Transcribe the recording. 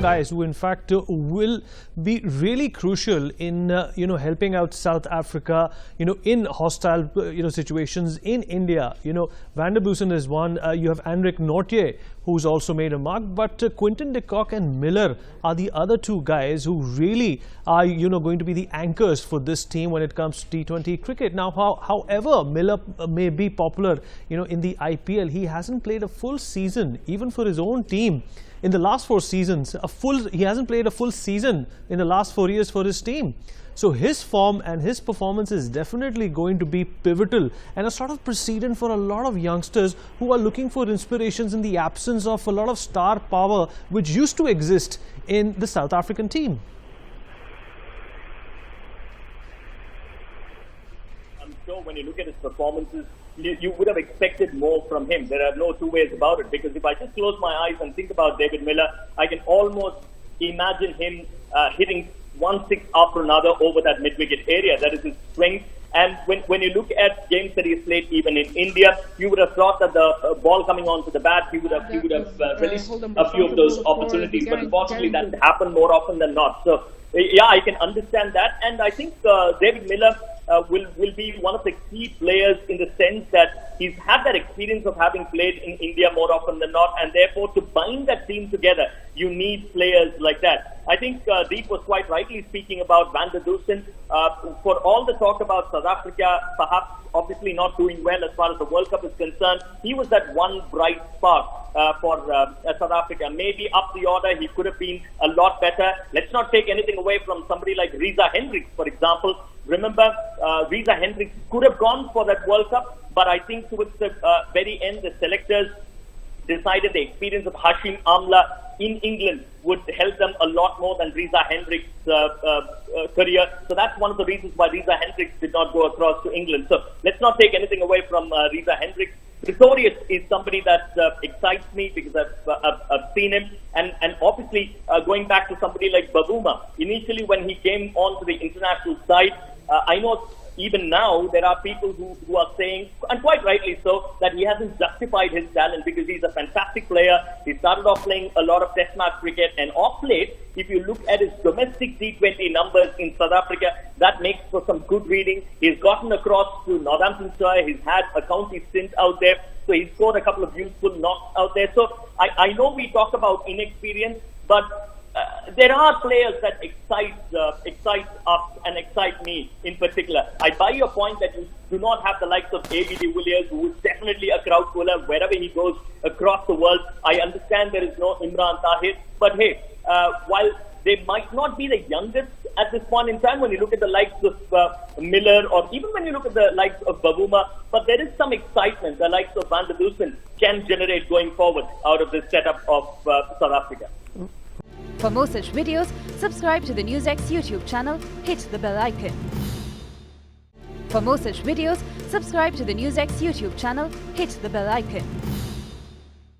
guys who in fact will be really crucial in helping out South Africa in hostile situations in India. Van der Bussen is one. You have Henrik Nortje, who's also made a mark, but Quinton de Kock and Miller are the other two guys who really are going to be the anchors for this team when it comes to T20 cricket. Now, however Miller may be popular in the IPL, he hasn't played a full season even for his own team in the last 4 seasons. He hasn't played a full season in the last 4 years for his team. So his form and his performance is definitely going to be pivotal and a sort of precedent for a lot of youngsters who are looking for inspirations in the absence of a lot of star power which used to exist in the South African team. I'm sure when you look at his performances, you would have expected more from him. There are no two ways about it, because if I just close my eyes and think about David Miller, I can almost imagine him hitting one six after another over that mid-wicket area. That is his strength. And when you look at games that he's played even in India, you would have thought that the ball coming onto the bat, he would have released a few of those opportunities. But unfortunately, that happened more often than not. So yeah, I can understand that. And I think David Miller will be one of the key players in the sense that he's had that experience of having played in India more often than not, and therefore to bind that team together, you need players like that. I think Deep was quite rightly speaking about Van der Dussen. For all the talk about South Africa, perhaps obviously not doing well as far as the World Cup is concerned, he was that one bright spark for South Africa. Maybe up the order, he could have been a lot better. Let's not take anything away from somebody like Reza Hendricks, for example. Remember, Reza Hendricks could have gone for that World Cup, but I think towards the very end, the selectors decided the experience of Hashim Amla in England would help them a lot more than Reza Hendricks' career. So that's one of the reasons why Reza Hendricks did not go across to England. So let's not take anything away from Reza Hendricks. Pretorius is somebody that excites me because I've seen him. And obviously, going back to somebody like Bavuma, initially when he came onto the international side, I know even now there are people who are saying, and quite rightly so, that he hasn't justified his talent because he's a fantastic player. He started off playing a lot of test match cricket, and off late, if you look at his domestic T20 numbers in South Africa, that makes for some good reading. He's gotten across to Northamptonshire. He's had a county stint out there, so he's scored a couple of useful knocks out there. So I know we talk about inexperience, but there are players that excite us and excite me in particular. I buy your point that you do not have the likes of A.B. de Villiers, who is definitely a crowd puller wherever he goes across the world. I understand there is no Imran Tahir, but hey, while they might not be the youngest at this point in time, when you look at the likes of Miller, or even when you look at the likes of Bavuma, but there is some excitement the likes of Van der Dussen can generate going forward out of this setup of South Africa. For more such videos, subscribe to the NewsX YouTube channel, hit the bell icon. For more such videos, subscribe to the NewsX YouTube channel, hit the bell icon.